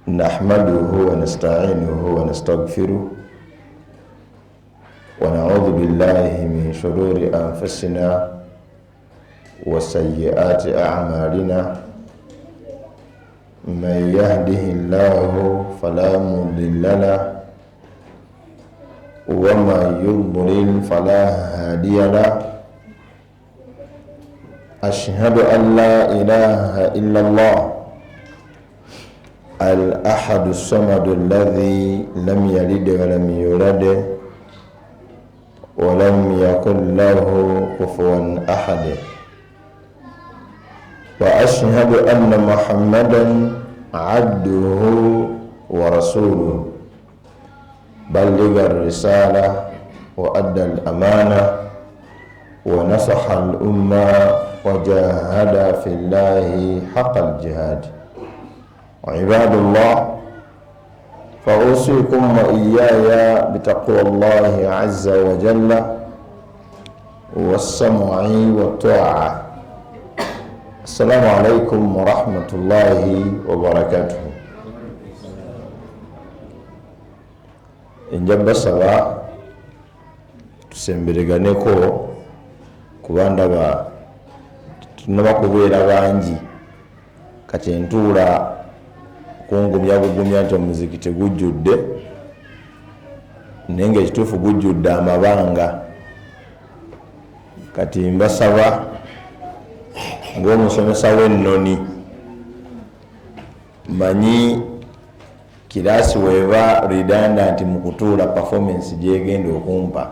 نحمده ونستعينه ونستغفره ونعوذ بالله من شرور أنفسنا وسيئات أعمالنا من يهده الله فلا مضل له ومن يضلل فلا هادي له أشهد أن لا إله إلا الله الأحد الصمد الذي لم يلد ولم يولد ولم يكن له كفوا أحد وأشهد أن محمدا عبده ورسوله بلغ الرسالة وأدى الأمانة ونصح الأمة وجاهد في الله حق الجهاد. عباد الله، فأوصيكم وإياي بتقوى الله عز وجل والسمع والطاعة. السلام عليكم ورحمة الله وبركاته. Njaba saba tusembereganeko kubandaba tunaba kubeera bangi kati entuula kungumya bugumya nti omuziki tegujjudde naye nga ekituufu gujjudde amabanga. Kati mbasaba ng'omusomesa w'ennoni, manyi kiraasi weeba redundant mu kutuula performance gyegenda okumpa.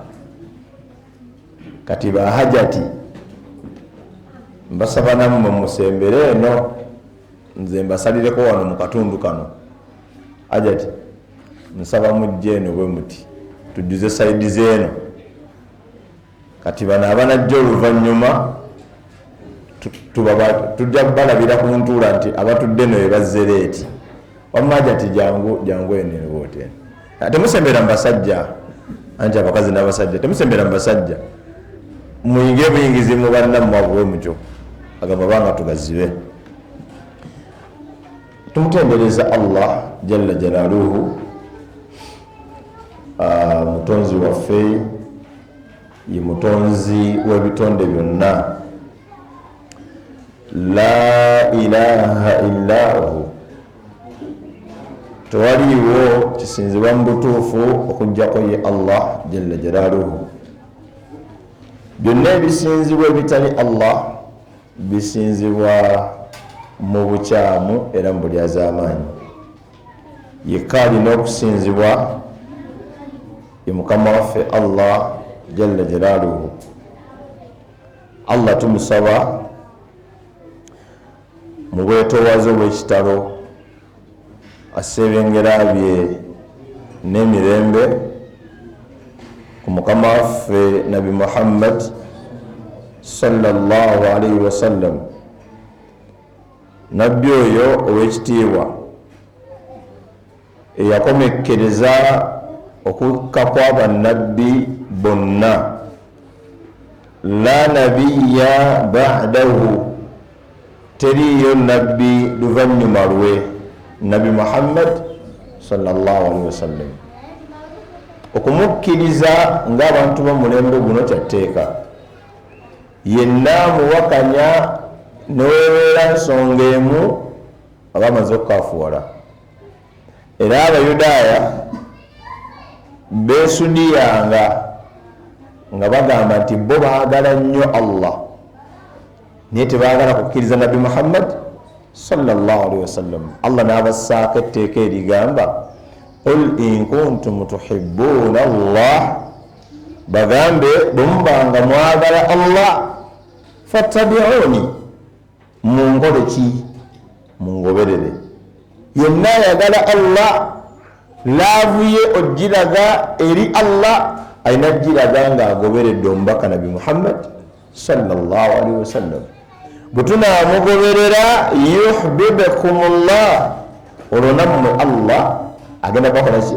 Kati bahajati mbasaba nammwe musembere eno, nze mbasalireko wano mu katundu kano. Hajati nsaba mujje eno bwe muti tujjuze saidi zeeno. Kati bano abanajja oluvannyuma tujja balabira ku ntuula nti abatudde eno bebazze leeti. Wamma Hajati jangu eno ebote. Temusembera mbasajja, anti abakazi n'abasajja temusembera mbasajja, muyinge buyingizi mu bannammwe bwe mutyo agamba banga tugazibe. Tumutendereza Allah jalla jalaluhu, mutonzi waffe, ye mutonzi w'ebitonde byonna. La ilaha illahu, tewaliiwo kisinzibwa mu butuufu okujjako ye Allah jalla jalaluhu. Byonna ebisinzibwa ebitali Allah bisinzibwa mu bukyamu era mu bulyaz'amaanyi. Yekka alina okusinzibwa ye mukama waffe Allah jalla jalaluhu. Allah tumusaba mu bwetoowaze obw'ekitalo asebengera bye n'emirembe ku mukama waffe Nabi Muhammad sallallahu alaihi wasallam, nabbi oyo ow'ekitiibwa eyakomekkereza okukka kw'abannabbi bonna. La nabiyya ba'dahu, teriyo nabbi luvannyuma lwe Nabi Muhammad sallallahu alaihi wasallam. Okumukkiriza ng'abantu b'omulembe guno kyatteeka. Yenna muwakanya neweebeera nsonga emu aba amaze okukaafuwala. Era Abayudaaya beesudiyanga nga bagamba nti bo baagala nnyo Allah naye tebaagala kukkiriza Nabi Muhammad sallallahu alaihi wasallam. Allah n'abassaako etteeka erigamba qul in kuntum tuhibbuuna Allah, bagambe bwemubanga mwagala Allah fattabi'uni, mungole ki? Mungoberere. Yenna ayagala Allah laavu ye ogiraga eri Allah ayina giraga ng'agoberedde omubaka Nabi Muhammad sallallahu alaihi wasallam. Bwetunaamugoberera yuhibbukumullah, olwo nammwe Allah agenda bakola ki?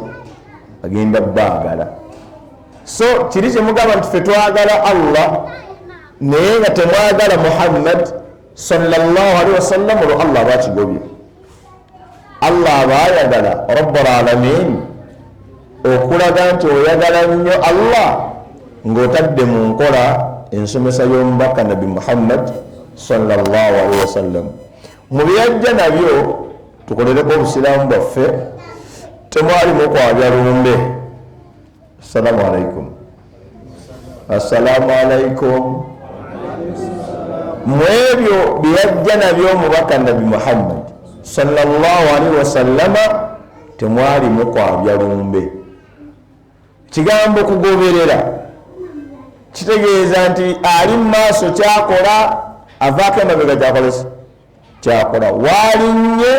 Agenda baagala. So kiri kyemugamba nti ffe twagala Allah naye nga temwagala Muhammad sallallahu alaihi wasallam, olwo Allah bakigobye. Allah abayagala rabbul alamin okulaga nti oyagala nnyo Allah ng'otadde mu nkola ensomesa y'omubaka nabi Muhammad sallallahu alaihi wasallam. Mu byajja nabyo tukolereko obusiraamu bwaffe temwalimu kwabya lumbe. Assalamu alaikum. Assalamu alaikum. Mu ebyo byajja nabyo omubaka nabi Muhammad sallallahu alaihi wasallama temwalimu kwabya lumbe. Kigambo kugoberera kitegeeza nti ali mu maaso kyakola avaako emabega kyakolesa kyakola, waalinnye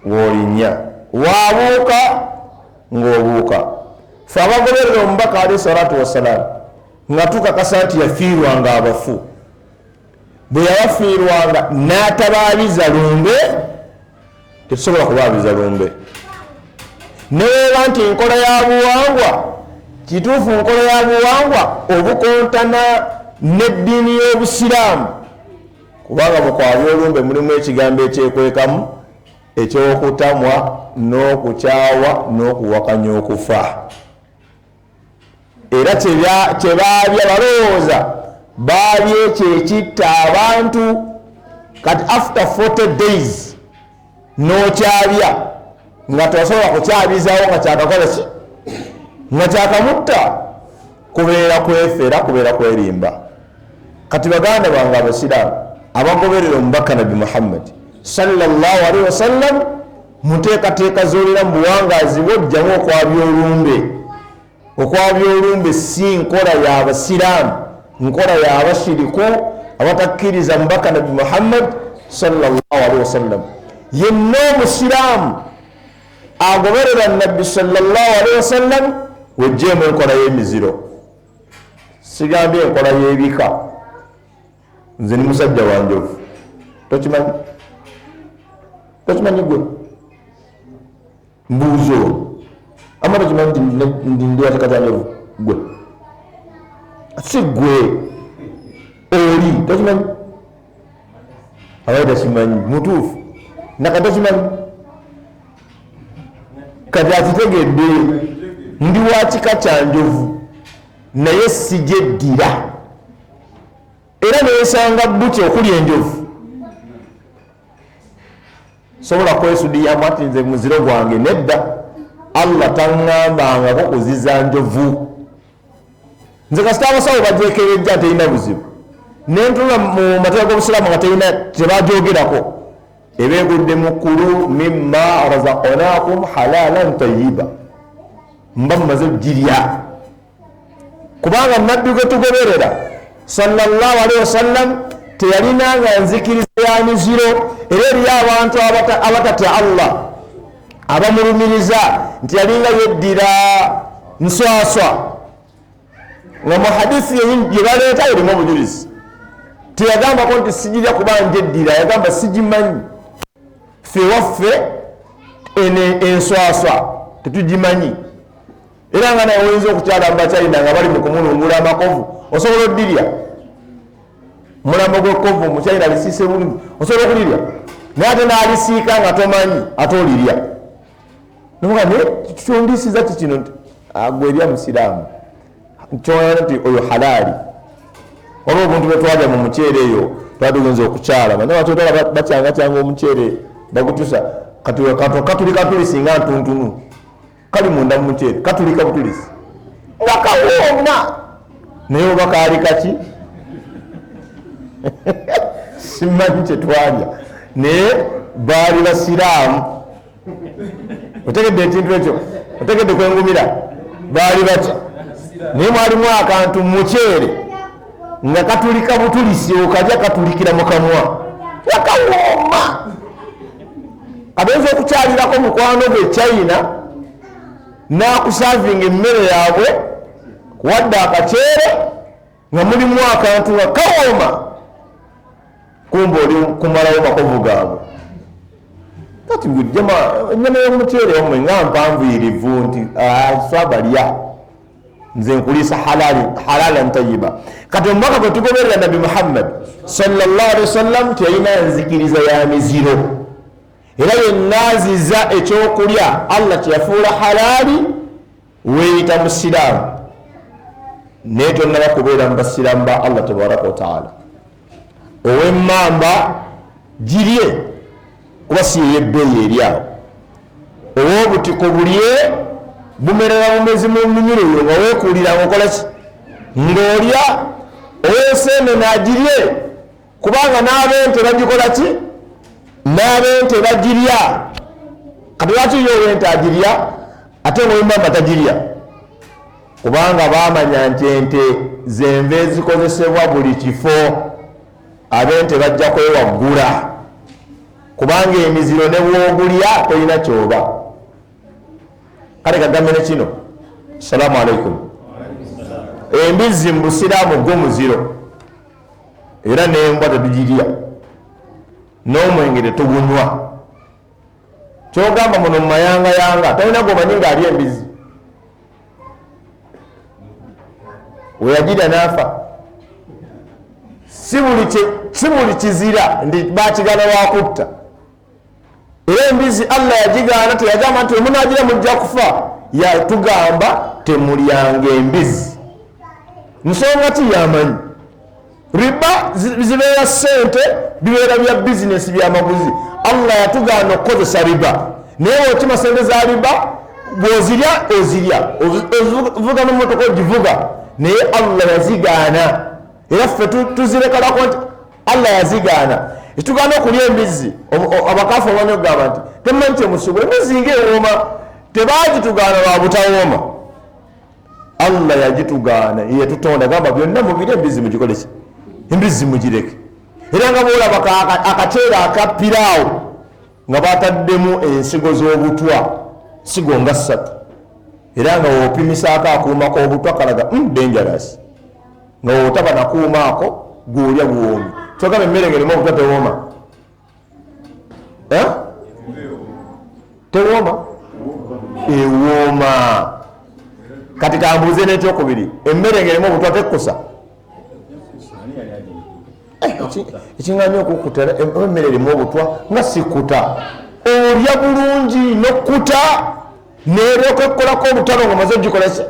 w'olinnya, waabuuka ng'obuuka. Fe abagoberera omubaka alayhi salatu wassalaamu nga tukakasa nti yafiirwanga abafu, bwe yabafiirwanga n'atabaabiza lumbe, tetusobola kubaabiza lumbe. Neweeba nti nkola ya buwangwa kituufu, nkola ya buwangwa obukontana n'eddiini y'obusiraamu, kubanga mu kwabya olumbe mulimu ekigambo ekyekwekamu eky'okutamwa n'okukyawa n'okuwakanya okufa. Era kyebaabya balowooza baabye ekyekitta abantu kati after 40 days n'okyabya nga tosobola kukyabizaawo nga kyakakola ki nga kyakamutta, kubeera kwefera, kubeera kwerimba. Kati baganda bange abasiraamu abagoberera omubaka nabi Muhammad sallallahu alaihi wasallam muteekateeka z'olira mu buwangaazi bw'ojjamu okwabya olumbe. Okwabya olumbe si nkola y'abasiraamu, nkola y'abashiriku abatakkiriza mubaka nabi Muhammad sallallahu alaihi wasallam. Yenna omusiraamu agoberera nabbi sallallahu alaihi wasallam wejjeemu enkola y'emiziro. Sigambye enkola y'ebika. Nze ni musajja wa njovu, tokimanyi? Tokimanyi gwe? Mbuuzo ama tokimanyi ndi ndiwatekata njovu gwe? Si gwe oli tokimanyi? Abaye takimanyi mutuufu naka tokimanyi? Kati akitegedde ndi wa kika kya njovu naye sijeddira, era neesanga buti okuli enjovu. Sobola kwesudiyamu ati nze muziro gwange, nedda. Allah taŋŋambangako kuziza njovu. Nze kasita abasawo bajekerejja terina buzibu, nentula mu mateeka g'obusiraamu nga terina kyebagyogerako. Ebeegudde mu kulu mimma razaqnakum halalan tayyiba, mba mumaze ogirya. Kubanga nabbi gwe tugoberera sallallahu alaihi wasallam teyalinanga nzikiriza ya miziro. Era eriyo abantu abatatya Allah abamulumiriza nti yalinga yeddira nswaswa, nga mu hadisi gye baleeta erimu obujulizi. Teyagambako nti sijirya kuba njeddira, yagamba sigimanyi. Ffe waffe enswaswa tetugimanyi, era nga naye oyinza okukyala mu Bachina nga bali mu kumulungula amakovu, osobola oddirya mulambo gw'ekkovu mu China lisiise bulungi, osobola okulirya. Naye ate n'alisiika nga tomanyi ate olirya. Noga naye kyondisiza kikino nti agwerya musiraamu kyona nti oyo halaali. Waliwo obuntu bwe twalya mu muceere eyo twatugenza okukyala, naye watotala bacyangacyanga omuceere bagutusa katuli singa ntuntunu kali munda mu muceere katulika butulisi nga kawooma, naye oba kaali kaki simanyi kyetwalya, naye baali basiraamu. Otegedde ekintu ekyo, otegedde kwengumira, baali batya, naye mwalimu akantu muceere nga katulika butulisi, okajya katulikira mu kamwa yakawooma. Abenza okukyalirako mukwano gwe China n'akusavinga emmere yaabwe wadde akaceere nga mulimu akantu nga kawooma, kumba oli kumalawo makovu gaabwe. Kati gujjama ennyama y'omuceere omwe nga mpanvuyirivu nti swabalya, nze nkuliisa halalan tayyiba. Kati omubaka gwe tugoberera nabi Muhammad sallallahu alaihi wasallam teyalina nzikiriza ya miziro. era yennaziza ekyokulya Allah kyeyafuula halaali weeyita musiraamu naye tonnaba kubeera mu basiraamu ba Allah tabaraka wataala. ow'emmamba girye kuba siyeyo ebbeeyi eryawo, ow'obutiko bulye bumerera bumezi mu minyiro yo nga weekuulira ngaokolaki ng'olya, ow'enseenene agirye kubanga n'abente bagikolaki n'abente bagirya. kati lwaki yo ow'ente agirya ate ng'ow'emmamba tagirya? kubanga baamanya nti ente zenva ezikozesebwa buli kifo, abente bajja kwewaggula kubanga emiziro ne bwogulya tolina kyoba. kale kagamene kino, assalamu alaikum. embizzi mu busiraamu gwo muziro era n'embwa tetugirya, n'omwenge tetugunywa. kyogamba muno mu mayangayanga talina gomanyi ng'ali embizzi, weyagirya n'afa. si buli kizira nti bakigana wakutta. era embizzi Allah yagigaana, teyagamba nti omunaagira mujja kufa, yatugamba temulyanga embizzi. nsonga ti yamanyi riba zibeera sente, bibeera bya bizinesi byamaguzi. Allah yatugaana okukozesa riba, naye okima sente za riba bwozirya ozirya, ovuga n'omotoka ogivuga, naye Allah yazigaana. era ffe tuzirekalako nti Allah yazigaana. etugaana okulya embizzi. abakaafu abanye okugamba nti temumanyi kyemusuubula embizzi ng'ewooma, tebagitugaana lwa butawooma. Allah yagitugaana, yetutonda gamba byonna mubiri embizzi mugikoleki, embizzi mugireke. era nga boolaba akateera akapiraawo nga bataddemu ensigo z'obutwa, sigo nga 3, era nga woopimisaako akuuma k'obutwa kalaga dangerous, nga wootaba nakuuma ako gwolya guwoomi. kyogamba emmere ngerimu obutwa tewooma, tewooma, ewooma. kati kambuuze n'ekyokubiri, emmere ngerimu obutwa tekkusa. ekiŋŋamya okukuta emmere erimu obutwa nga sikuta, olya bulungi nokkuta neryoka ekkolako obutalo nga maze ogikolaki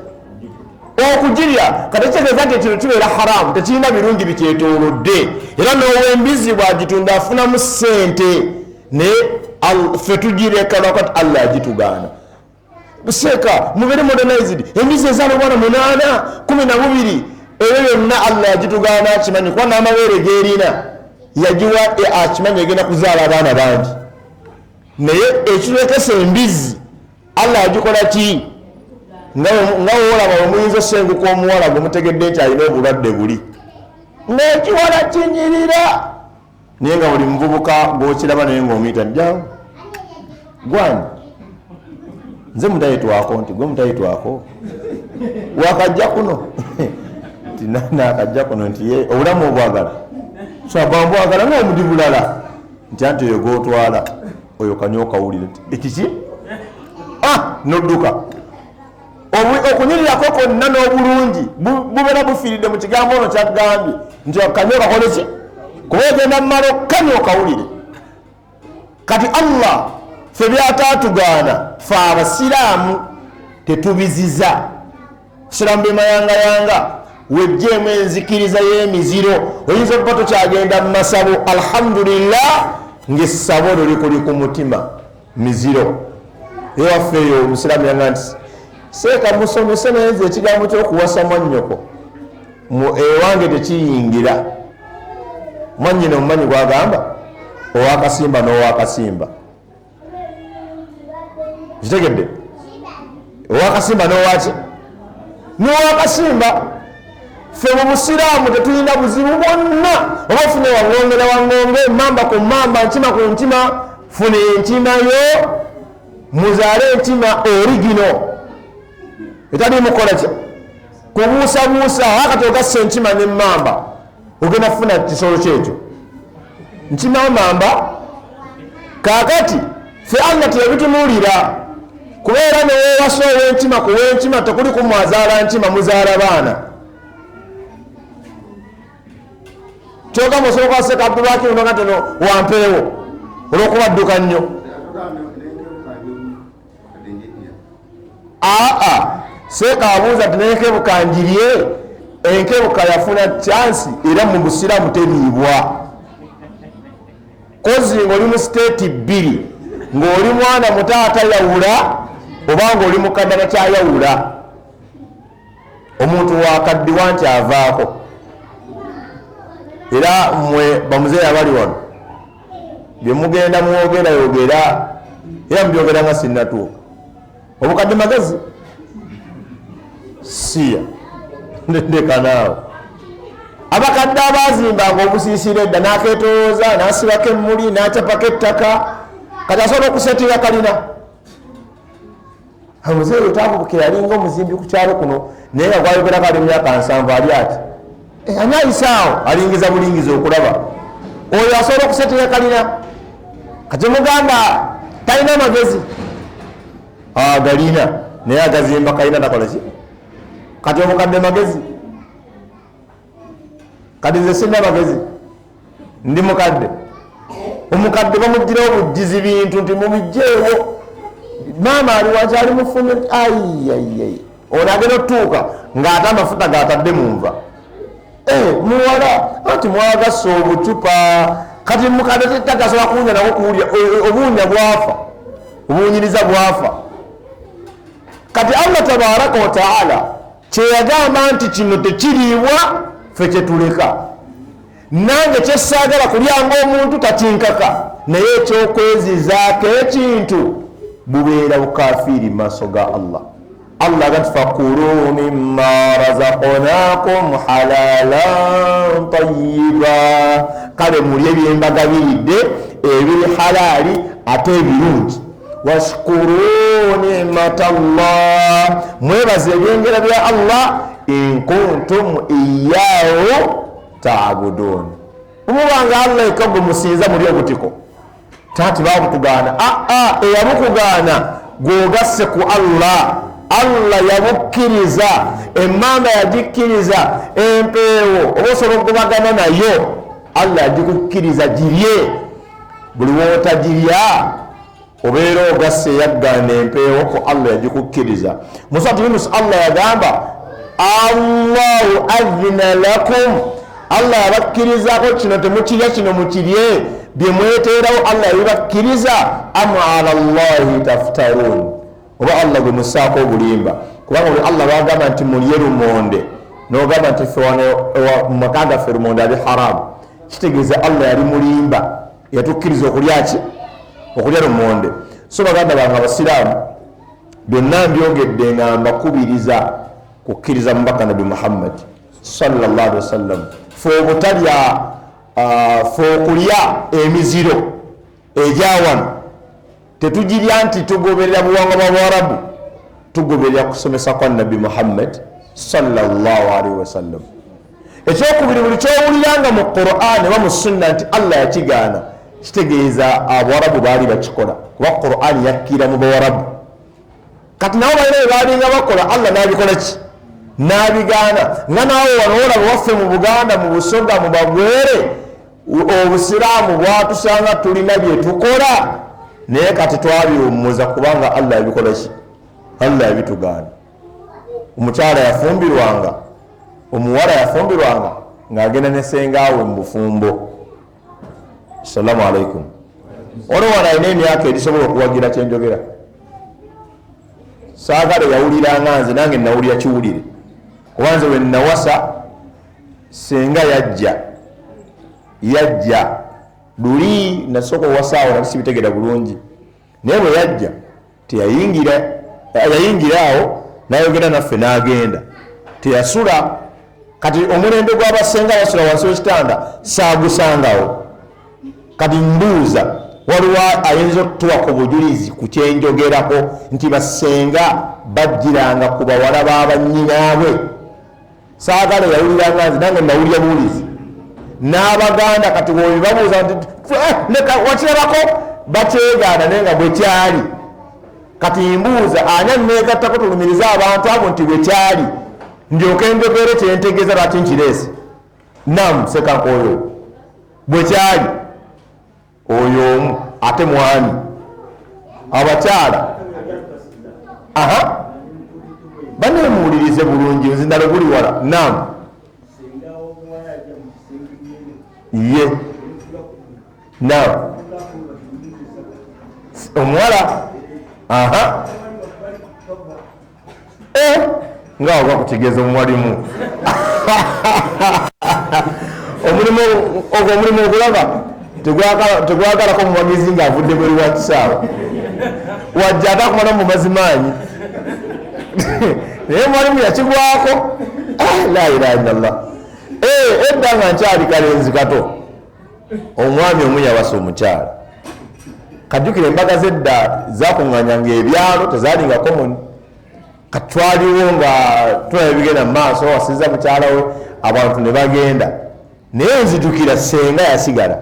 okugirya. kati kitegeeza nti ekino kibeera haramu, tekirina birungi bikyetoolodde. era n'ow'embizzi bwagitunda afunamu ssente, naye ffe tugireka lwakati Allah yagitugaana. buseeka mubere modernized, embizzi ezaana obwana 8, 12, ebyo byonna Allah yagitugaana akimanyi, kuba n'amabeere gerina yagiwa akimanyi egenda kuzaala abaana bangi. naye ekirekesa embizzi Allah yagikola ki? nga woolaba omuyinza osenguka omuwala gwe mutegedde nti alina obulwadde buli, n'ekiwala kinyirira, naye nga buli muvubuka gwokiraba naye ng'omuyita jjangu gwani nze mutayitwako, nti gwe mutayitwako wakajja kuno nakajja kuno nti ye obulamu obwagala sabambwagala ng'omudi bulala nti anti oyo gotwala oyo kanya okawulire ekiki nodduka. okunyirirako konna n'obulungi bubeera bufiiridde mu kigambo ono kyagambye nti kanya okakoleki, kuba ogenda mumala okukanya okawulire. kati Allah ffe byataatugaana fe abasiraamu tetubiziza. siraamu bemayangayanga wejjeemu enzikiriza y'emiziro, oyinza okuba tokyagenda mu masabo alhamdulillah ng'essabo luli ku mutima miziro. ewaffe eyo omusiraamu yanga nti seeka musomese nayenza ekigambo ky'okuwasa mwannyoko ewange tekiyingira. mwannyina omumanyi gwagamba owakasimba n'owakasimba, kitegedde? owakasimba n'owaki n'owakasimba. ffe mu busiraamu tetulina buzibu bwonna. oba ofune waŋŋongera waŋŋonge, mamba ku mamba, nkima ku nkima, fune enkima yo muzaale enkima origino etali mukola ki kubuusabuusa. wakati ogassa enkima n'emmamba ogenda kufuna kisolo kyekyo, nkima mamba. kaakati ffe Allah teyabitunuulira, kubeera neweewasa ow'enkima ku w'enkima tekuli kumwazaala nkima, muzaala baana. kyogamba osobola kwaseka abdulwaki unonga tono wampeewo olw'okuba dduka nnyo seeka abuuza ti nenkebuka njirye, enkebuka yafuna chansi era mu busiraamu teriibwa. Kozi ng'oli mu siteeti bbiri, ng'oli mwana mutaata yawula oba ng'oli mukaddana kyayawula, omuntu wakaddiwa nti avaako. Era mmwe bamuzeeyi abali wano bye mugenda mwogerayogera era mubyogera nga sinnatuuka. Obukadde magezi siya ndeka naawe. Abakadde abazimbanga obusiisira edda n'akeetolooza n'asibako emmuli n'akyapako ettaka kati asobola okusetira kalina. Omuzeeyi otaavubuke yalinga omuzimbi ku kyalo kuno naye nga gwayogera kali myaka 7 ali ati ani ayisaawo alingiza bulingiza okulaba oyo asobola okusetira kalina. Kati mugamba talina magezi galina naye agazimba kalina takolaki. Kati omukadde magezi, kati nze sina magezi ndi mukadde. Omukadde bamugirawo bujizi bintu nti mubijjeewo. Maama ali wansi ali mufune ayayay ono agenda otuuka ng'ate amafuta gatadde mu nva. Muwala anti mwagasa obucupa. Kati mukadde tagasobola kuwunya nako kuwulya obuwunya bwafa, obuwunyiriza bwafa. Kati Allah tabaraka wa taala kyeyagamba nti kino tekiriibwa ffe kyetuleka. Nange kyessaagala kulyanga omuntu takinkaka naye ekyokwezizaako ekintu bubeera bukafiiri mu maaso ga Allah. Allah agati fakulu mimma razaqnakum halalan tayyiba, kale mulye byembagabiridde ebiri halaali ate ebirungi. Washkuru ni'matallah, mwebaze ebyengera bya Allah in kuntum iyyahu ta'budun. Omubanga Allah ekagwe musinza muli obutiko tati babutugaana eyabukugaana gwogasse ku Allah. Allah yabukkiriza, emmamba yagikkiriza, empeewo oba osobola okugobagana nayo Allah yagikukkiriza girye. Buli wootagirya obeera ogasse yaggaana empeewo ku Allah yagikukkiriza. Mu surati Yunus Allah yagamba Allahu adhina lakum, Allah yabakkirizaako kino temukirya kino mukirye bye mweteerawo Allah yabibakkiriza. Am ala Allahi taftarun, oba Allah gwe musaako obulimba. Kubanga buli Allah bagamba nti mulye lumonde n'ogamba nti ffe wano mu maka gaffe lumonde ali haramu, kitegeeza Allah yali mulimba yatukkiriza okulya ki? Okulya lumonde. So baganda bange abasiraamu byonna mbyogedde nga mbakubiriza kukkiriza mubaka Nabi Muhammad sallallahu alaihi wasallam. Ffe obutalya ffe okulya emiziro egyawano tetugirya nti tugoberera buwangwa bwa Bwarabu, tugoberera kusomesa kwa Nabi Muhammad sallallahu alaihi wasallam. Ekyokubiri buli kyowuliranga mu Qur'an oba mu sunna nti Allah yakigaana, kitegeeza Abwarabu baali bakikola kuba Qur'an yakkira mu Bawarabu. Kati nabo balina bye baalinga bakola Allah n'abikola ki? N'abigaana. Nga naawe wano olaba waffe mu Buganda mu Busoga mu Bagwere obusiraamu bwatusanga tulina bye tukola naye kati twabiwummuza kubanga Allah yabikola ki? Allah yabitugaana. Omukyala yafumbirwanga, omuwala yafumbirwanga ng'agenda ne sengaawe mu bufumbo. Assalamu alaikum. Ono wano alina emyaka erisobola okuwagira kyenjogera. Saagala yawuliranga nze nange nawulira kiwulire kuba nze we nawasa senga yajja luli nasooka owasaawo nali sibitegera bulungi naye bwe yajja yayingira awo nayogera naffe n'agenda teyasula. Kati omulembe gw'abasenga basula wansi w'ekitanda saagusangawo. Kati mbuuza waliwo ayinza okutuwa ku bujulizi ku kyenjogerako nti basenga bajjiranga ku bawala b'abanyinaabwe. Saagala yawuliranga nze nange nawulira buwulizi n'Abaganda kati bwe babuuza nti leka wakirabako bakyegaana naye nga bwe kyali. Kati mbuuza ani aneegattako tulumiriza abantu abo nti bwe kyali ndyoke njogere kyentegeeza lwaki nkireese. Nam sekanka oyo bwe kyali oyo omu ate mwami abakyala banemuwulirize bulungi nzindala guli wala nam ye nam omuwala nga oba kutegeeza omwalimu omulimu ogulaba tegwagalako mubagizi ngaavudde bweri wa kisaawe wajja atakumala mu mazimaanyi naye mwalimu yakigwako la ilaha illallah edda nga nkyali kalenzi kato omwami omu yawasa omukyala kajjukira embaga zedda zakuŋŋanyanga ebyalo tezalinga common katwaliwo nga tulaba bigenda mu maaso wasiza mukyala we abantu ne bagenda naye nzitukira senga yasigala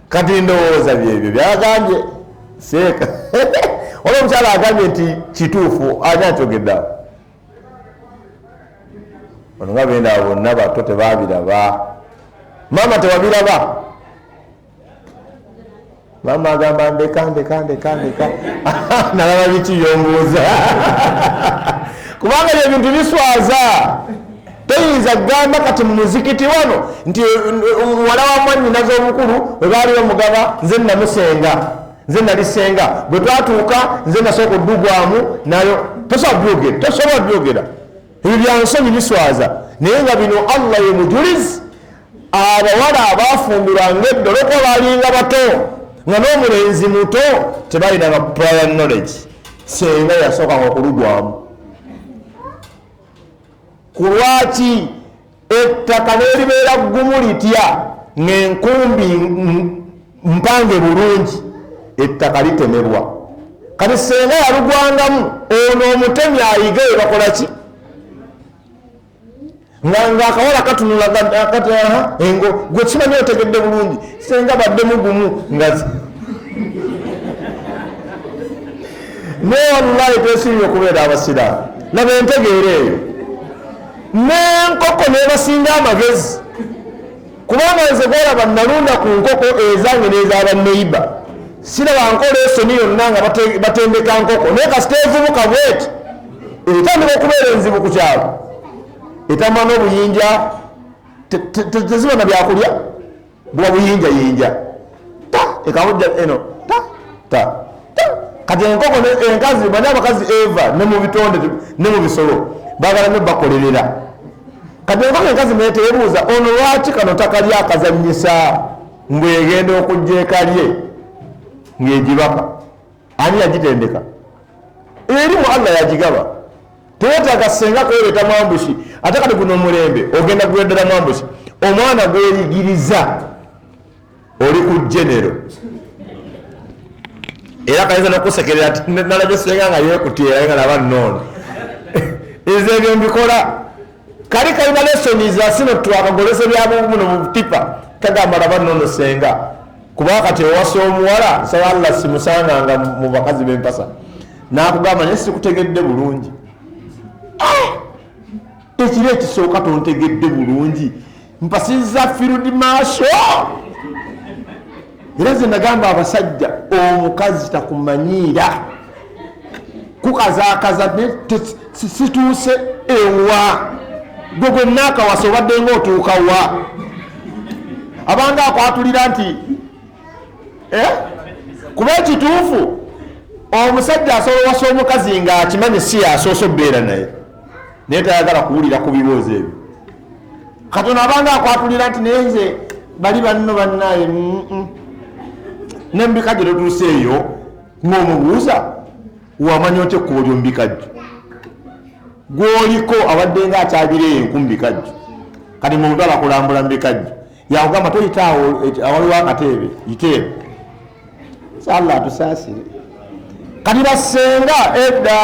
kati ndowooza byebyo byagambye seeka olwo omukyala agambye nti kituufu ani akyogeddeawo ono nga benda bonna bato tebabiraba maama tewabiraba maama agamba ndeka nalaba bikiyombuuza kubanga ebintu biswaza toyinza gamba kati mu muzikiti wano nti muwala wa mwannyinaze omukulu bwe baali bamugaba nze namusenga nze nalisenga bwe twatuuka nze nasooka oddugwamu nayo tosobola byogera ebyo byansonyi biswaza naye nga bino allah ye mujulizi abawala abafumbirwanga eddoloko balinga bato nga n'omulenzi muto tebalina prior knowledge senga yasookanga okulugwamu kulwaki ettaka neribeera ggumu litya ng'enkumbi mpange bulungi ettaka litemebwa kati senga yalugwangamu ono omutemi ayiga bakolaki nga akawala katunula engo gwe kimanyi otegedde bulungi senga baddemu gumu ngazi naye wallahi twesiimye okubeera abasiraamu laba entegeera eyo n'enkoko nebasinga amagezi kubanga nze gwolaba nalunda ku nkoko ezange n'ez'abanneiba siraba nkola esoni yonna nga batendeka nkoko naye kasita evubuka bweti etandika okubeera enzibu ku kyalo etamba n'obuyinja teziba na byakulya bwa buyinjayinja ekamujja eno kati enkoko enkazi bani abakazi eva ne mu bitonde ne mu bisolo bagala bakolerera kati enkoko enkazi naye teyebuuza ono lwaki kano takalya akazanyisa mbwegenda okujja ekalye ng'egibaka ani yagitendeka erimu allah yagigaba tewetaaga senga kwereeta mwambushi ate kati guno omulembe ogenda kuweddera mwambushi omwana gweyigiriza oli ku genero era kayinza nokusekerera ati nalabye senga nga yekutyera nga naba nnoono ezo ebyo mbikola kali kalina lesoni zasino twakagolesa byamuno mu tipa kagamba laba nnono senga kubanga kati ewasa omuwala nsaba allah simusanganga mu bakazi b'empasa nakugamba naye sikutegedde bulungi ekiri ekisooka tontegedde bulungi mpasizza firudi maaso era ze nagamba abasajja omukazi takumanyiira kukazaakaza situuse ewa gwe gwenna akawasa obadde nga otuuka wa abanga akwatulira nti kuba ekituufu omusajja asobola wasa omukazi nga akimanyi si yasoose obbeera naye naye tayagala kuwulira ku bibuuzo ebyo katono abanga akwatulira nti naye nze bali banno bannaye nembikajjo totuuse eyo ng'omubuuza wamanya otya ekkubo lyombikajjo gwoliko abadde nga akyabireyo enkumbikajjo kati ngaomutwala kulambula mbikajjo yakugamba toyitaawo awaliwo akateebe yiteebe allah atusaasire kati basenga edda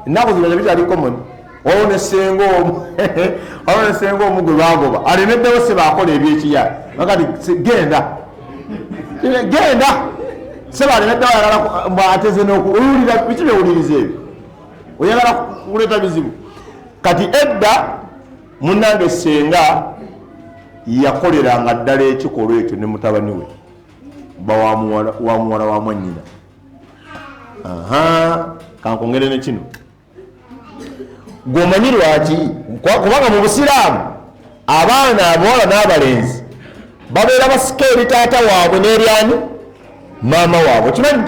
ennaku zino nebitali common olwo nesenga omu gwe bagoba alemeddewo se bakola ebyekiya akati genda seba alemeddewo ayagala ateze nokuwulira biki byewuliriza ebyo oyagala kuleeta bizibu kati edda munange senga yakoleranga ddala ekikolwa ekyo ne mutabani we wa muwala wa mwannyina kankongere ne kino gwomanyi lwaki kubanga mu busiraamu abaana abawala n'abalenzi babeera basika eri taata waabwe n'eryani maama waabwe kimanyi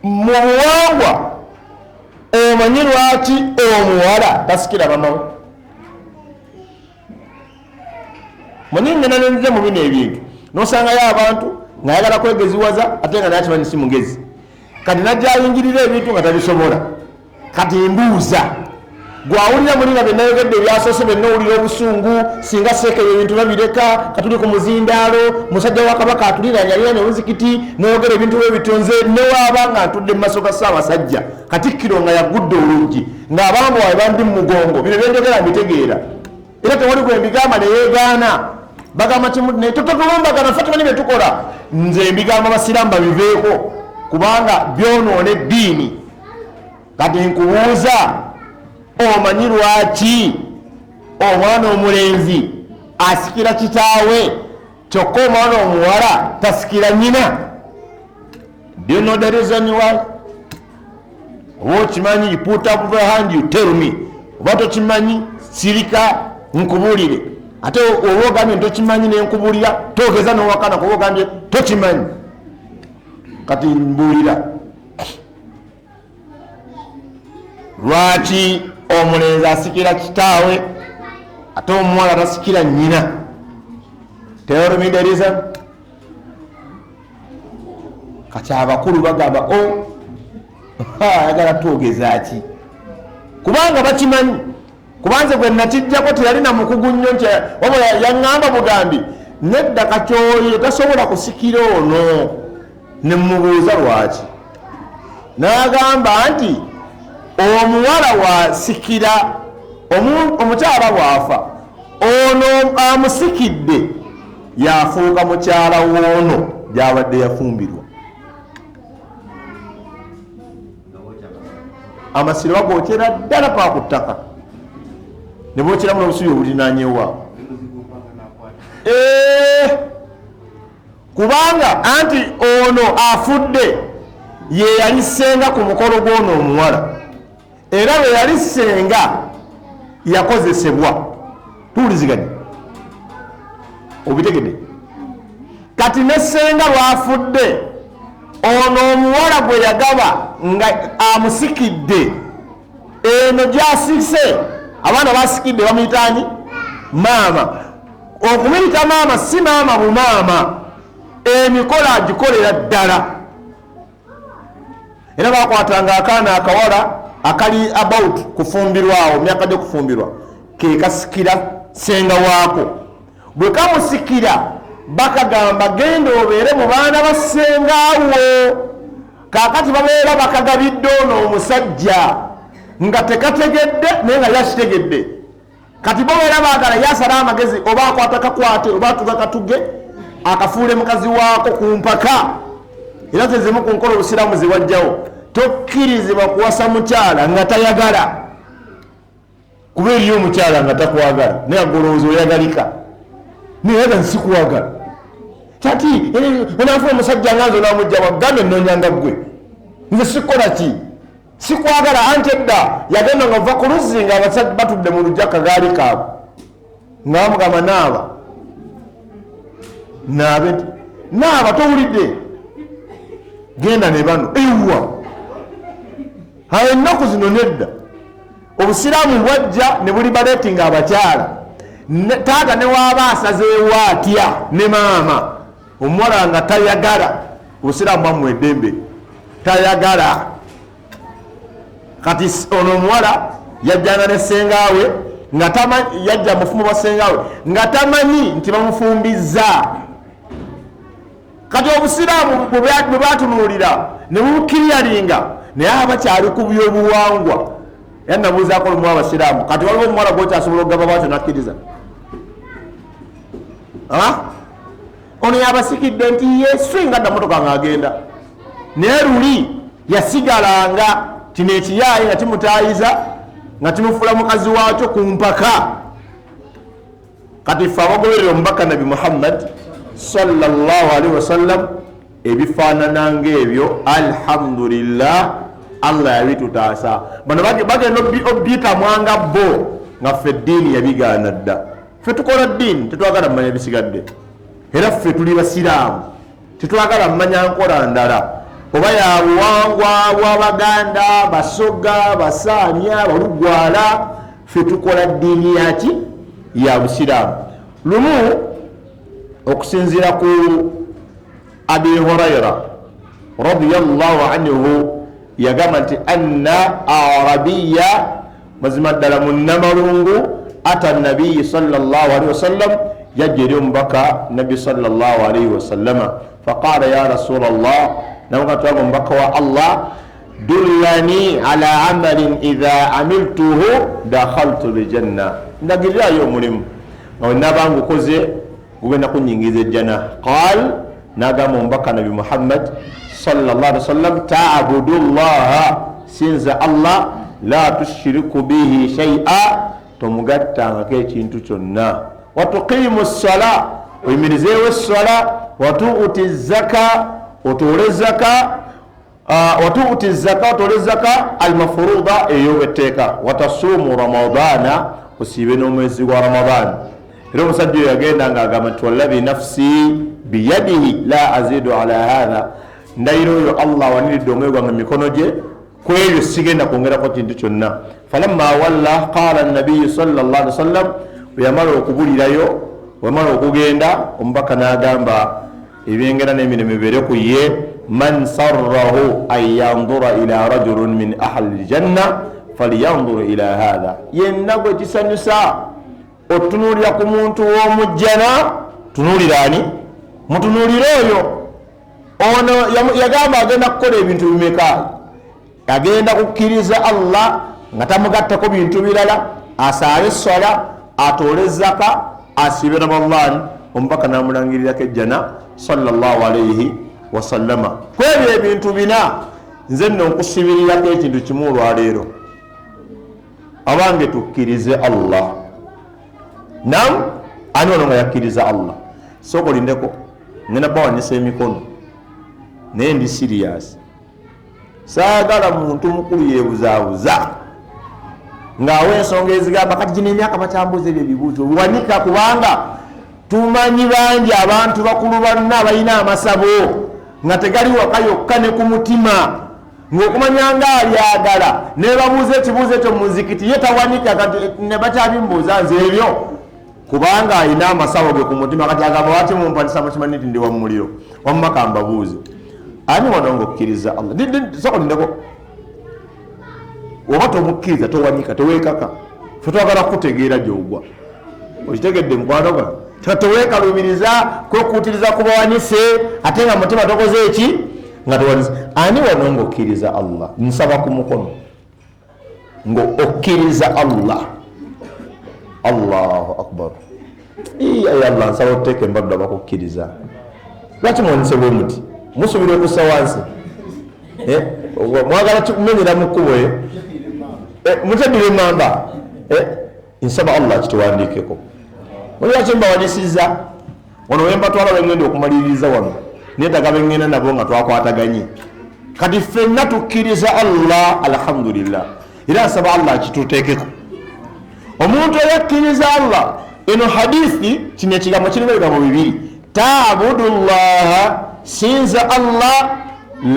mu buwangwa omanyi lwaki omuwala tasikira maama we muningena nenze mu bino ebintu nosangayo abantu ng'ayagala kwegeziwaza ate nga nakimanyi si mugezi kati najja ayingirira ebintu nga tabisobola kati mbuuza gwawulira mulinga byenayogedde ebyasoose byennowulira obusungu singa seekebyo ebintu babireka katuli ku muzindaalo musajja wa kabaka atuliranya alira nebuzikiti noyogera ebintu bwe bitonze newaaba nga atudde mu maaso ga ssaabasajja katikkiro nga yagudde oluggi ng'abamu wawe bandi mu mugongo bino byenjogera mbitegeera era tewali gwe mbigamba neyeegaana bagamba kimu totulumbagana ffe tumanyi bye tukola nze mbigamba abasiraamu babiveeko kubanga byonoona eddiini kati nkubuuza omanyi lwaki omwana omulenzi asikira kitaawe kyokka omwana omuwala tasikira nnyina? Do you know the reason why? Oba okimanyi, you put up your hand, you tell me. Oba tokimanyi, sirika nkubuulire. Ate oba ogambye tokimanyi nenkubuulira togeza nowakana kuba ogambye tokimanyi kati mbuulira. Lwaki omulenzi asikira kitaawe ate omuwala tasikira nnyina? Tell me the reason. Kati abakulu bagamba ayagala twogeza ki? Kubanga bakimanyi. Kubanze gwe nakijjako teyalina mukugu nnyo nti wabula yaŋŋamba bugambi nedda kakyoye tasobola kusikira ono. Ne mmubuuza lwaki. N'agamba nti omuwala wasikira omukyala bw'afa ono amusikidde yafuuka mukyala w'ono gy'abadde yafumbirwa. Amasiro bagokyera ddala pa ku ttaka ne bokyeramu n'obusubi obulinaanyeewa. Kubanga anti ono afudde ye yali ssenga ku mukolo gw'ono omuwala era bwe yali ssenga yakozesebwa. Tuwuliziganye obitegedde? Kati ne ssenga lwafudde ono omuwala gwe yagaba nga amusikidde eno gy'asikise abaana basikidde bamuyitaani maama. Okumuyita maama si maama bumaama, emikola agikolera ddala. Era bakwatanga akaana akawala akali about kufumbirwawo myaka gyo kufumbirwa ke kasikira senga waako. Bwe kamusikira bakagamba genda obeere mu baana basengaawo. Kaakati babeera bakagabidde ono omusajja nga tekategedde naye nga yakitegedde. Kati bobeera baagala yasala amagezi oba akwata kakwate oba atuga katuge akafuule mukazi waako ku mpaka. Era tezimu ku nkola obusiraamu ziwajjawo tokkirizibwa kuwasa mukyala nga tayagala. Kuba eriyo omukyala nga takwagala naye agolowooza oyagalika naye nga nsikuwagala kati enaafu omusajja nga nze onamujja waggambe nnonyanga ggwe nze sikola ki sikwagala. Anti edda yagenda nga va ku luzzi nga abasajja batudde mu lujja kagaali kaabwe nga bamugamba naabe nti naaba towulidde genda ne bano ewa. Ayo ennaku zino nedda obusiraamu bwajja ne buli baleetinga abakyala taata ne waaba asazeewo atya ne maama omuwala nga tayagala. Obusiraamu bwamuwa eddembe tayagala. Kati ono omuwala yajjanga ne sengaawe nga tamanyi, yajja mufumu bwa sengaawe nga tamanyi nti bamufumbizza. Kati obusiraamu bwe batunuulira ne bubukiryalinga naye abakyali ku byobuwangwa. Era nabuuzaako lumu abasiraamu kati waliwo omuwala gwokyasobola okugamba bwatyo nakkiriza? Ono yabasikidde nti yeswinga dda motoka ng'agenda naye luli yasigalanga kino ekiyaayi nga kimutaayiza nga kimufula mukazi waakyo ku mpaka. Kati ffe abagoberera omubaka Nabi Muhammad sallallahu alaihi wasallam ebifaanana ng'ebyo alhamdulillah Allah yabitutaasa. Bano bagenda obbitamwanga bo nga ffe eddiini yabigaana dda. Ffe tukola ddiini tetwagala mmanya bisigadde, era ffe tuli basiraamu tetwagala mmanya nkola ndala, oba ya buwangwa bw'Abaganda, Basoga, Basaanya, Balugwala. Ffe tukola ddiini yaki ya busiraamu. Lumu okusinziira ku Abi Hurayra radiyallahu anhu yagamba nti anna arabiya, mazima ddala munnamalungu, ata nabiyi sallallahu alaihi wasallam, yajja eri omubaka nabbi sallallahu alaihi wasallama faqala ya rasulallah, namugamba omubaka wa Allah, dullani ala amalin idha amiltuhu dakhaltu ljanna, ndagirirayo omulimu nga wenabanga ukoze gugenda kunyingiza ejjana. Qal, nagamba omubaka nabi Muhammad sallallahu alaihi wasallam, ta'budu llaha, sinza Allah, la tushiriku bihi shay'a, tomugattangako ekintu kyonna, watuqimu ssala, oyimirizeewo essala, watuuti zaka, otole zaka, watuuti zaka, otole zaka almafuruda, ey'obetteeka, watasuumu ramadana, osiibe n'omwezi gwa Ramadan. Era omusajja oyo yagenda ng'agamba nti wallahi nafsi biyadihi la azidu ala hadha, ndayiro oyo Allah waniridde omwoyo gwange mikono gye, ku ebyo sigenda kwongerako kintu kyonna. Falamma walla qala nabiyu sallallahu alaihi wasallam, bwe yamala okubulirayo, wamala okugenda, omubaka n'agamba ebyengera n'emirembe bibeere ku ye, man sarrahu an yandura ila rajulin min ahli ljanna falyandur ila hadha, yenna gwe kisanyusa otunuulira ku muntu w'omujjana, tunuulira ani? Mutunuulire oyo. Ono yagamba agenda kukola ebintu bimeka? Agenda kukkiriza Allah nga tamugattako bintu birala, asaale essala, atoole zaka, asiibe Ramadan. Omubaka n'amulangirirako ejjana sallallahu alaihi wasallama. Kwebyo ebintu bina nze nno nkusibirirako ekintu kimu olwaleero, abange tukkirize Allah. Nam ani ono nga yakkiriza Allah? Sooka olindeko, ngenda bawanisa emikono naye ndi serious. Saagala muntu mukulu yeebuzaabuza ng'awa ensonga ezigamba kati gino emyaka bakyambuza ebyo ebibuuzo biwanika, kubanga tumanyi bangi abantu bakulu bonna abalina amasabo nga tegali waka yokka ne ku mutima, ng'okumanya ng'alyagala ne babuuza ekibuuzo ekyo mu nzikiti, ye tawanika kati ne bakyabimbuuza nze ebyo, kubanga alina amasabo ge ku mutima. Kati agamba lwaki mumpanisa mukimanyi nti ndi wa muliro, wamumaka mbabuuze ani wano ng'okkiriza Allah? Sooka olindeko, oba tomukkiriza towanika, teweekaka. Fe twagala kutegeera gy'ogwa, okitegedde mukwano gwa, teweekalubiriza kwekuutiriza kubawanise ate nga mutima tokoze eki nga towanise. Ani wano ng'okkiriza Allah? Nsaba ku mukono ng'okkiriza Allah. Allahu akbar. Ayi Allah, nsaba oteeke embaddu abakukkiriza. Lwaki muwanise bwe muti? Musubire okussa wansi, mwagala kumenyera mu kkubo, muteddire mamba. Nsaba Allah kituwandiikeko. Lwaki mbawanisiza wano wembatwala wengenda okumaliririza wano, neetaga bengenda nabo nga twakwataganye. Kati ffenna tukkiriza Allah, alhamdulillah. Era nsaba Allah kituteekeko. Omuntu eyakkiriza Allah, eno hadithi kino ekigambo kirina ebigambo bibiri, ta'budu llaha, sinza Allah,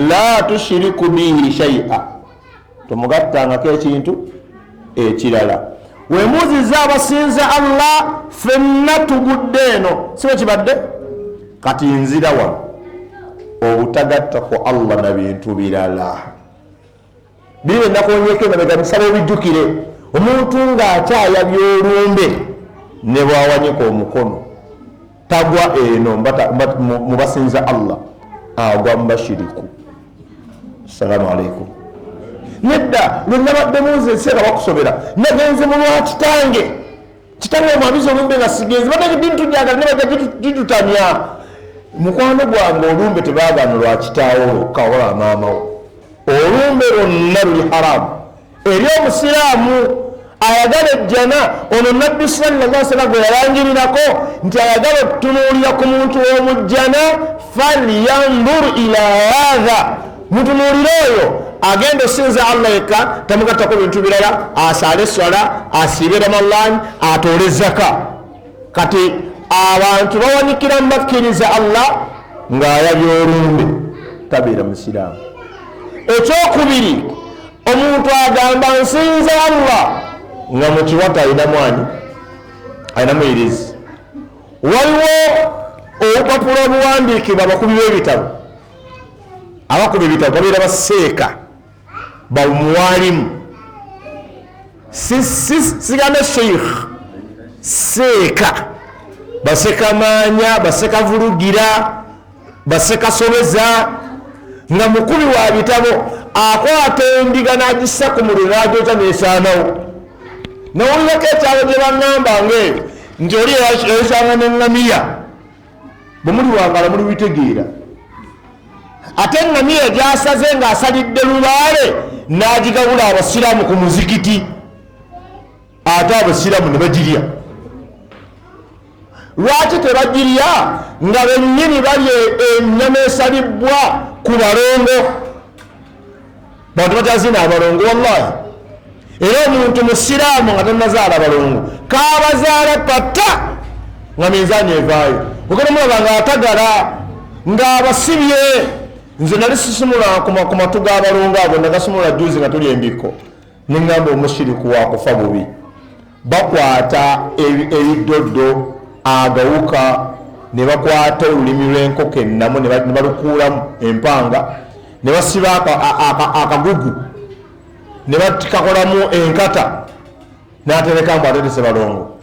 la tushiriku bihi shay'a, tomugattangako ekintu ekirala. Wemuziza abasinza Allah, ffenna tugudde eno, sibe kibadde? Kati nzira wano obutagatta ku Allah na bintu birala. Bire nakonyeka emabega bisaba obijjukire. Omuntu ng'akyayabya olumbe ne bwawanyika omukono tagwa eno mu basinza Allah, agwa mu bashiriku. Assalamu alaikum. Nedda lwenabadde munze ekiseera bakusobera nagenze mu lwa kitange omwabizi olumbe nga sigenze bata bintu njagala ne bajja gitutamya. Mukwano gwange olumbe tebaagaana lwa kitaawo kawola maamawo, olumbe lwonna luli haramu eri omusiraamu ayagala ejjana. Ono nabbi sallallahu alaihi wasallam gwe yalangirirako nti ayagala okutunuulira ku muntu w'omujjana, falyanzur ila hadha, mutunulire oyo agenda osinza Allah yekka, tamugattako bintu birala, asaale swala, asiibe Ramadhan, atoole zaka. Kati abantu bawanikira mubakkiriza Allah ng'ayabya olumbe, tabeera musiraamu. Ekyokubiri, omuntu agamba nsinza Allah nga mu kiwata ayinamu ani? Ayinamu irizi. Waliwo obupapula obuwandiikibwa abakubi b'ebitabo, abakubi ebitabo babeera baseeka bamuwalimu, sigamba sheikh, seeka, baseka maanya, baseka vulugira, baseka sobeza, nga mukubi wa bitabo akwata endiga n'agissa ku muliro n'agyokya n'esaanawo. Nawulirako ekyalo gye baŋŋamba nge nti oli esaana n'eŋŋamiya, bwe muli wangala muli bitegeera. Ate eŋŋamiya gyasaze ng'asalidde lubaale n'agigabula abasiraamu ku muzikiti, ate abasiraamu ne bagirya. Lwaki tebagirya? Nga bennyini balya ennyama esalibwa ku balongo. Bantu bakyazina abalongo wallahi. Era omuntu musiraamu nga tannazaala balongo kaabazaala pata nga minzaani evaayo, ogenda mulaba nga atagala ng'abasibye. Nze nali sisumula ku matu g'abalongo abo, nagasumula juzi nga tuli embiko, neŋŋamba omushiriku wakufa bubi. Bakwata ebidoddo, agawuka, ne bakwata olulimi lw'enkoko ennamu ne balukuulamu empanga, ne basiba akagugu, ne bakakolamu enkata, n'atereka mbu atetese balongo.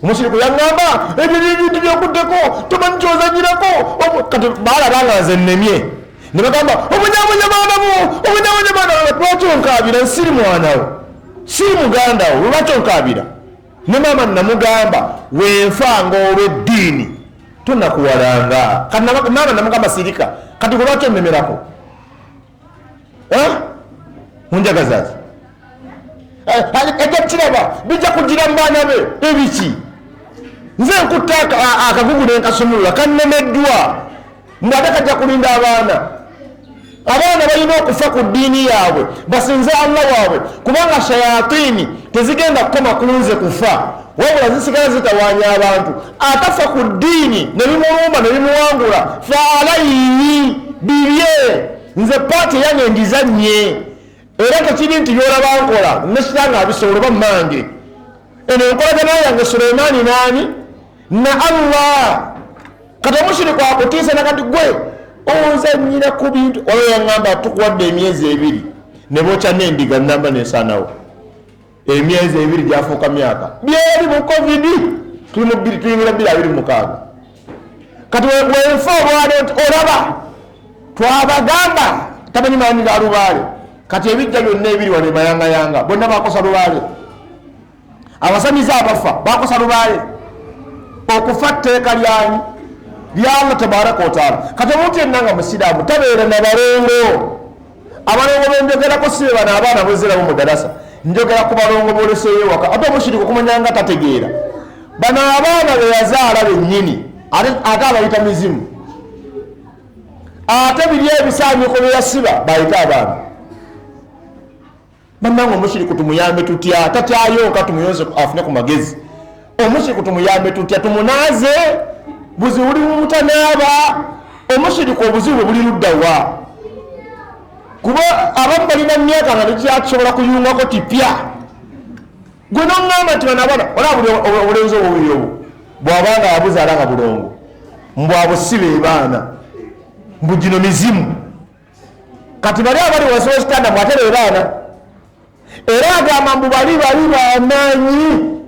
Omushiriku yaŋŋamba ebyo ebintu byokuddeko tomanyi kyozanyirako. Kati baalabanga nze nnemye, ne bagamba obunyabunya baanamu, obunyabunya baanamu. Lwaki onkaabira? Nsiri mwanawo, siri muganda wo, lwaki onkaabira? Ne maama namugamba wenfanga olw'eddiini tonakuwalanga. Kati maama namugamba sirika, kati gwe lwaki onnemerako? Munjagazazi ejja kiraba bijja kugira mu baana be ebiki. Nze nkutta akagugu nenkasumulula kannemeddwa, mbu ate kajja kulinda abaana. Abaana balina okufa ku ddiini yaabwe basinze Allah waabwe, kubanga shayatini tezigenda kukoma kunze kufa, wabula zisigala zitawaanya abantu. Atafa ku ddiini ne bimulumba ne bimuwangula, fa alayhi bibye, nze paati yange ngizannye. Era tekiri nti byolaba nkola nesitanga abisobola oba mmange. Eno enkolagana yange Sulaimaani naani? Na Allah. Kati omushiriku akutiisa nakati gwe ozannyira ku bintu. Olwo yaŋŋamba tukuwadde emyezi 2 ne bookya n'endiga nnamba n'esaanawo. Emyezi 2 gyafuuka myaka. Byeri mu Covid tuyingira 2026. Kati wenfa obwale nti olaba twabagamba tamanyi maanyi ga lubaale. Kati ebijja byonna ebiri wano emayangayanga bonna bakosa lubaale. Abasamiza abafa bakosa lubaale. Okufa tteeka lyani? Lya Allah tabaraka wa taala. Kati omuntu yenna nga musiraamu tabeera na balongo. Abalongo benjogerako si be bano abaana bweziramu mu darasa, njogera ku balongo boleseeyo waka. Ate omushiriku okumanyanga tategeera. Bano abaana be yazaala bennyini ate abayita mizimu. Ate biri ebisaaniko bye yasiba bayita abaana. Bannange omushiriku tumuyambe tutya? Tatyayonka tumuyonze afune ku magezi. Omushiriku tumuyambe tutya? Tumunaaze buzibu buli mutanaaba. Omushiriku obuzibu buli luddawa? Kuba abamu balina myaka nga tekyakisobola kuyungako tipya. Gwe noŋŋamba nti bano abaana olaba obulenzi obubiri obwo bw'abanga abuzaala nga bulongo, mbu abo si be baana, mbu gino mizimu. Kati bali abali wansi w'ekitanda mwate be baana. Era agamba mbu bali bamaanyi.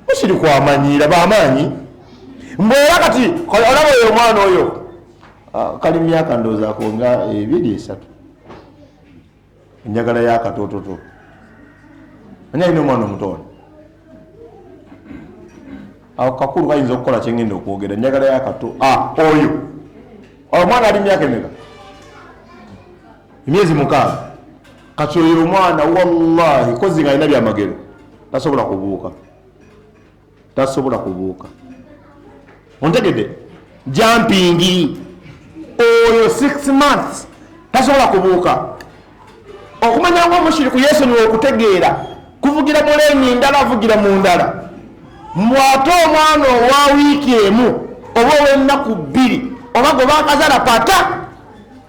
Mushiriku amanyiira bamaanyi. Mbu era kati olaba oyo omwana oyo kali myaka ndoozaako nga 2-3, enjagala y'akatoototo. Ani alina omwana omutono awo kakulu kayinza okukola kyengenda okwogera, enjagala y'akato oyo omwana ali myaka emeka? Emyezi 6. Kati oyo omwana wallahi kozi nga alina byamagero tasobola kubuuka, tasobola kubuuka. Ontegedde jampingi oyo 6 months tasobola kubuuka. Okumanya nga omushiriku Yesu niwe okutegeera kuvugira muleni ndala avugira mu ndala. Mwate omwana owa wiiki emu oba ow'ennaku 2 oba gwe bakazala pata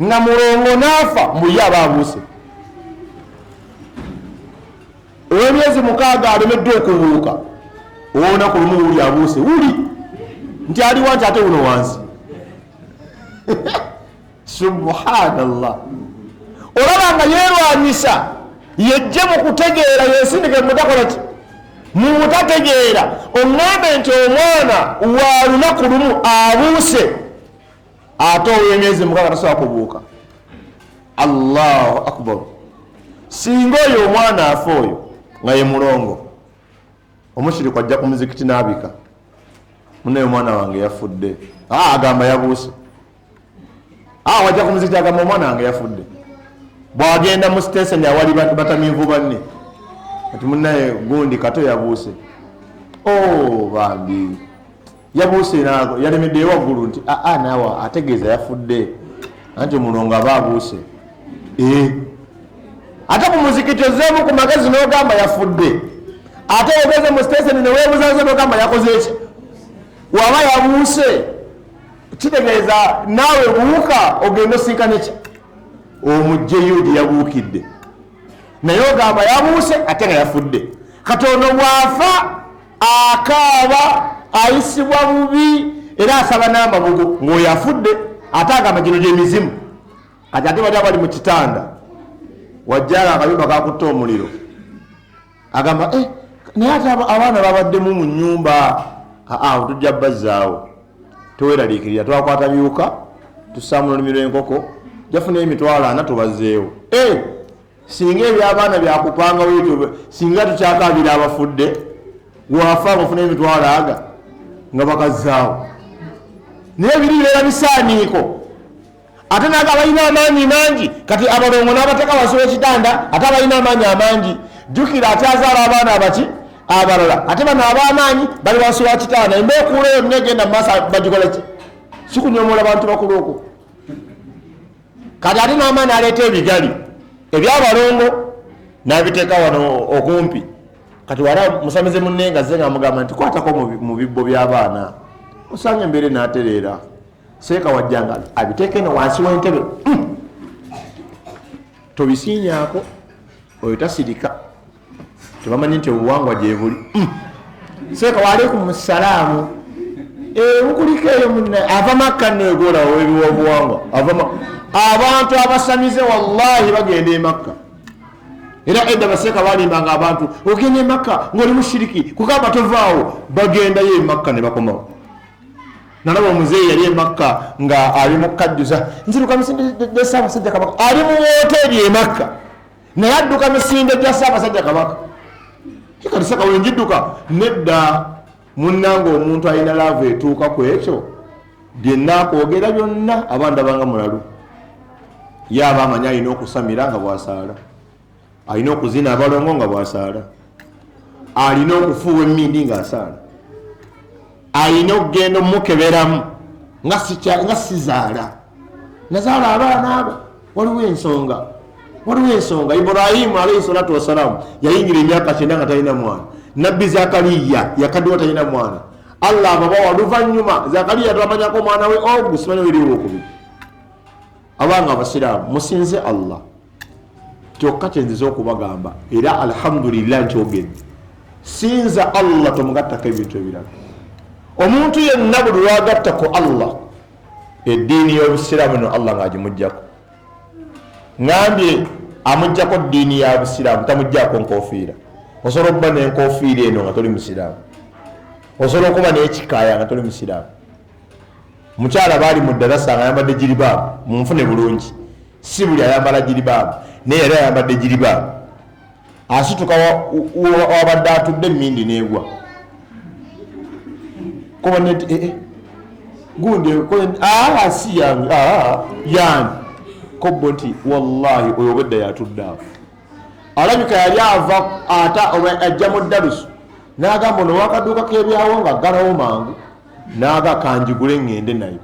nga mulongo naafa mbuye aba abuuse. Ow'emyezi 6 alemeddwa okubuuka olunaku lumu wuli abuuse wuli nti ali wanti ate wuno wansi. Subhanallah. Olaba nga yeerwanyisa yejje mu kutegeera yesindike mutakola ki mumutategeera oŋŋambe nti omwana wa lunaku lumu abuuse ate ow'emyezi 6 tasobola kubuuka. Allahu akbar. Singa oyo omwana afa oyo nga ye mulongo omushiriku ajja ku muzikiti n'abika munaye omwana wange yafudde. Agamba yabuuse. Wajja ku muzikiti agamba omwana wange yafudde. Bwagenda mu station awali batamiivu banne ati munaye gundi kato yabuuse. Bambi yabuuse naago yalemedde waggulu nti naawe ategeeza yafudde anti omulongo aba abuuse. Ate ku muzikiti ozeemu ku magezi n'ogamba yafudde, ate ogeze mu station neweebuzaze n'ogamba yakoze eki. Waba yabuuse kitegeeza naawe buuka ogenda osinkane ki omugjeyo gye yabuukidde, naye ogamba yabuuse ate nga yafudde. Katonda bwafa akaaba ayisibwa bubi era asaba n'amabugo ng'oyo afudde ate agamba gino gy'emizimu. Kati ate bali abali mu kitanda wajjala akayumba kakutta omuliro agamba naye ate abaana babaddemu mu nnyumba. Tujja bazzaawo teweraliikirira twakwata byuka tussaamu n'olumiro enkoko jafuna emitwalo 4 tubazeewo. Singa ebyabaana byakupanga wetyo singa tukyakabira abafudde wafa bafuna emitwalo aga nga bakazzaawo naye biribeera bisaaniiko. Ate naga balina amaanyi mangi kati abalongo n'abateeka wansi w'ekitanda ate balina amaanyi amangi. Jjukira atyazaala abaana abaki abalala ate bano ab'amaanyi bali wansi wa kitanda. Embeekuula eyo negenda mu maaso bagikola ki sikunyomola bantu bakulu okwo. Kati ate n'amaanyi aleeta ebigali ebyabalongo n'abiteeka wano okumpi. Kati wala musamize munne nga azze ng'amugamba nti kwatako mu bibbo by'abaana osanga embeera n'atereera. Seeka wajjanga abiteeke no wansi w'entebe tobisiinyaako oyo tasirika tebamanyi nti obuwangwa gye buli. Seeka waalaikum salaamu mukuliko eyo munne ava Makka neegola obuwangwa abantu abasamize wallahi bagenda e Makka. Era edda baseeka balimbanga abantu ogenda e Makka ng'oli mushiriki kugamba tovaawo bagendayo e Makka ne bakomawo. Nalaba omuzeeyi yali e Makka nga ali mu kajjuza nziruka misinde gya Ssaabasajja Kabaka ali mu woteeri e Makka naye adduka misinde gya Ssaabasajja Kabaka. Kikati saka wenjidduka nedda munnanga omuntu alina laavu etuuka ku ekyo byenna akwogera byonna abanda banga mulalu. Yaaba amanyi alina okusamira nga bwasaala, alina okuzina abalongo nga bwasaala, alina okufuuwa emmindi ng'asaala, alina okugenda omukeberamu nga sizaala nazaala abaana abo. Waliwo ensonga. Ibrahimu alayhi salatu wassalaamu yayingira emyaka 9 nga talina mwana. Nabbi Zakariya yakaddiwa talina mwana. Allah ababawa oluvannyuma Zakariya twamanyako omwana we simanyi weriwo okubiri. Abanga abasiraamu musinze Allah kyokka kyenziza okubagamba era alhamdulillah nkyogedde. Sinza Allah tomugattako ebintu ebirala. Omuntu yenna buli lwagatta ku Allah eddiini y'obusiraamu no Allah ng'agimuggyako. Ngambye amuggyako ddiini ya busiraamu tamuggyako nkofiira. Osobola okuba n'enkofiira eno nga toli musiraamu, osobola okuba n'ekikaaya nga toli musiraamu. Mukyala baali mu ddarasa nga ayambadde jiribaabu munfune bulungi, si buli ayambala jiribaabu naye yali ayambadde jiribaabu. Asituka wabadde atudde emmindi n'egwa koba neti gundi si yange yange kobbo nti wallahi oyo obedda yatudde awo. Alabika yali ava ata ajja mu ddalusu n'agamba ono wakaduuka k'ebyawo nga ggalawo mangu n'aga kanjigule ngende nayo.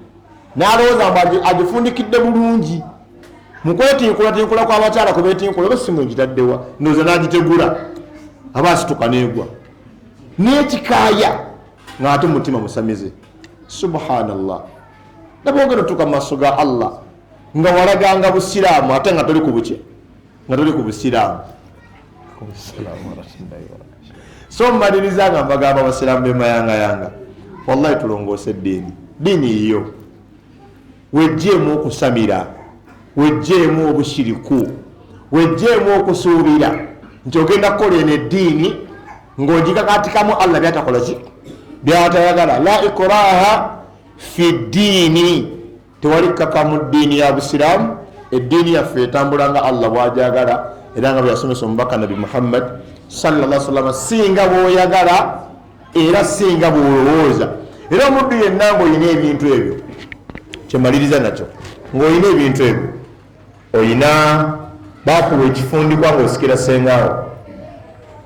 n'alowooza mbu agifundikidde bulungi mukwetinkula kw'abakyala kubetinkula oba simu ngitaddewa ndowooza n'agitegula aba asituka neegwa n'ekikaaya ng'ate mutima musamize. Subhanallah, nabongera otuuka mu maaso ga Allah nga walaganga busiraamu ate nga toli ku buki, nga toli ku busiraamu. So mmaliriza nga mbagamba abasiraamu bemayangayanga, wallahi tulongoose eddiini. Ddiini yiyo wejjeemu okusamira, wejjeemu obushiriku, wejjeemu okusuubira nti ogenda kukola eno eddiini ng'ogikakatikamu Allah byatakola ki, byatayagala. La ikraha fi ddiini, tewali kkaka mu ddiini ya busiraamu. Eddiini yaffe etambula nga Allah bw'ajagala era nga byasomesa omubaka Nabi Muhammad sallallahu alaihi wasallam, singa bw'oyagala era singa bw'olowooza. Era omuddu yenna ng'olina ebintu ebyo, kyemaliriza nakyo, ng'olina ebintu ebyo, olina bakuwa ekifundikwa ng'osikira sengaawo,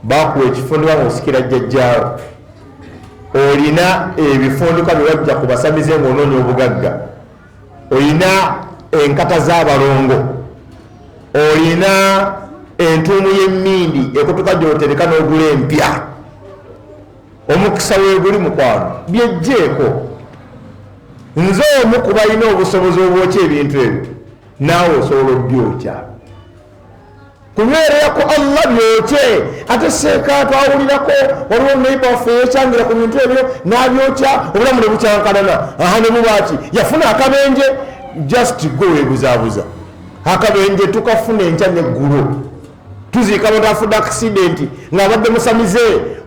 bakuwa ekifundikwa ng'osikira jjajjaawo, olina ebifundikwa bye bajja ku basamize ng'onoonya obugagga, olina enkata z'abalongo, olina entuumu y'emmindi ekutuka gy'otereka n'ogula empya. Omukisa weeguli mukwano, byejjeeko. Nze omu ku balina obusobozi obwokya ebintu ebyo, naawe osobola obyokya. Kunywerera ku Allah byokye. Ate seeka twawulirako waliwo neiba waffe yekyangira ku bintu ebyo n'abyokya, obulamu ne bukyankalana. Aha ne bubaaki yafuna akabenje, just go weebuzaabuza. Akabenje tukafuna enkya n'eggulo, tuziika muntu afudde accident ng'abadde musamize.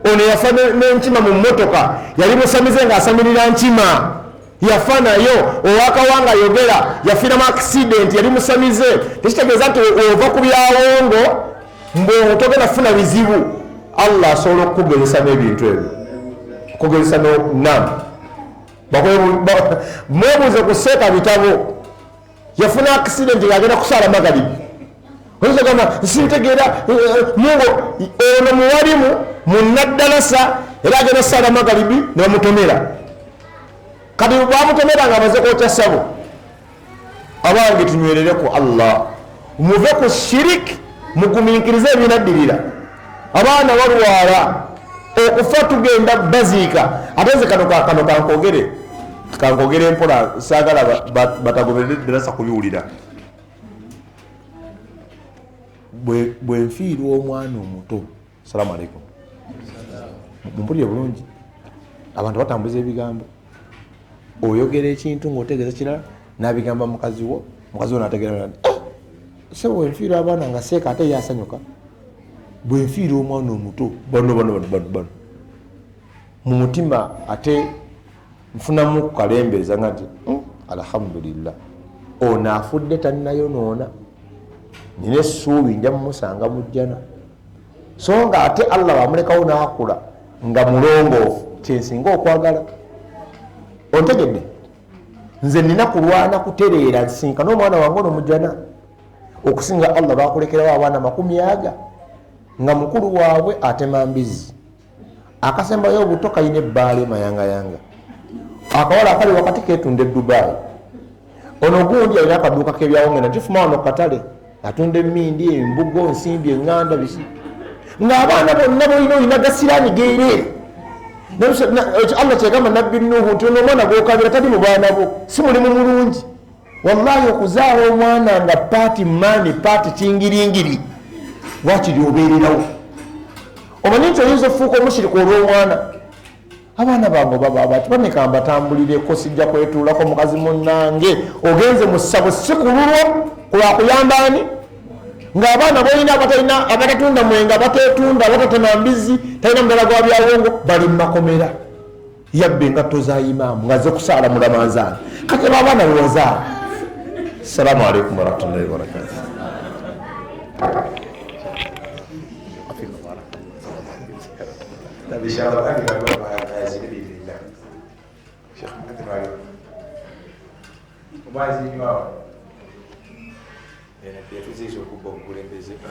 Ono yafa n'enkima mu mmotoka, yali musamize ng'asamirira nkima, yafa nayo. Owakawanga yogera yafiira mu accident, yali musamize. Tekitegeeza nti ova ku byawongo mbwotogenda funa bizibu. Allah asobola okukugezesa n'ebintu ebyo, okugezesa nam. Mwebuuze ku seeka bitabo, yafuna accident ng'agenda kusaala magalibi. Oyinzagamba sintegeera mungo ono muwalimu munnaddalasa era agenda saala magalibi ne bamutomera. Kati bamutomera nga amaze kwokya ssabo. Abange tunywerere ku Allah, muve ku shirik, mugumiikirize ebinaddirira. Abaana balwala okufa tugenda baziika. Ate nze kano kankogere mpola, saagala batagoberere ddalasa kubiwulira. Bwe nfiirwa omwana omuto, salamu alaikum, mumpulire bulungi, abantu batambuza ebigambo, oyogera ekintu ng'otegeeza kirala n'abigamba mukazi wo n'ategeera sebo. Bwe nfiirwa abaana nga seeka ate yasanyuka. Bwe nfiirwa omwana omuto, bano mu mutima ate nfunamu kukalembeeza nga nti alhamdulillah, ono afudde tannayonoona, nina essuubi nja mumusanga mu jjana. So nga ate Allah bamulekawo n'akula nga mulongoofu, kyensinga okwagala. Ontegedde, nze nina kulwana kutereera nsinka n'omwana wange ono mu jjana, okusinga Allah bakulekerawo abaana 100 nga mukulu waabwe atema mbizi. Akasembayo obuto kayina ebbaala mayangayanga. Akawala akali wakati ketunda Dubai. Ono gundi alina akaduuka k'ebyawongera nti fuma wano katale atunda emmindi, embugo, nsimbi, eŋŋanda, bisi. Ng'abaana bonna bolina gasiraani geereere. Allah kyegamba nabbi Nuhu nti ono omwana gw'okabira tali mu baana bo, si mulimu mulungi. Wallahi okuzaala omwana nga paati maani, paati kingiringiri, wakiri obeererawo. Omanyi nti oyinza ofuuka omushirika olw'omwana. Abaana bange baba bati bameka mbatambulireko, sijja kwetuulako mukazi munnange, ogenze mu ssabo si kululwo kulwakuyamba ani? Ng'abaana boolina abatatunda mwenga, bateetunda, batatema mbizi, talina mudala gwa byawongo, bali mu makomera. Yabba engatto za imaamu ng'azze kusaala mu Ramazaani. Kati abaana bewazaala. Assalamu alaikum warahmatullahi wabarakatuh. Obazi nyo yatuziiza okuba omukulembeze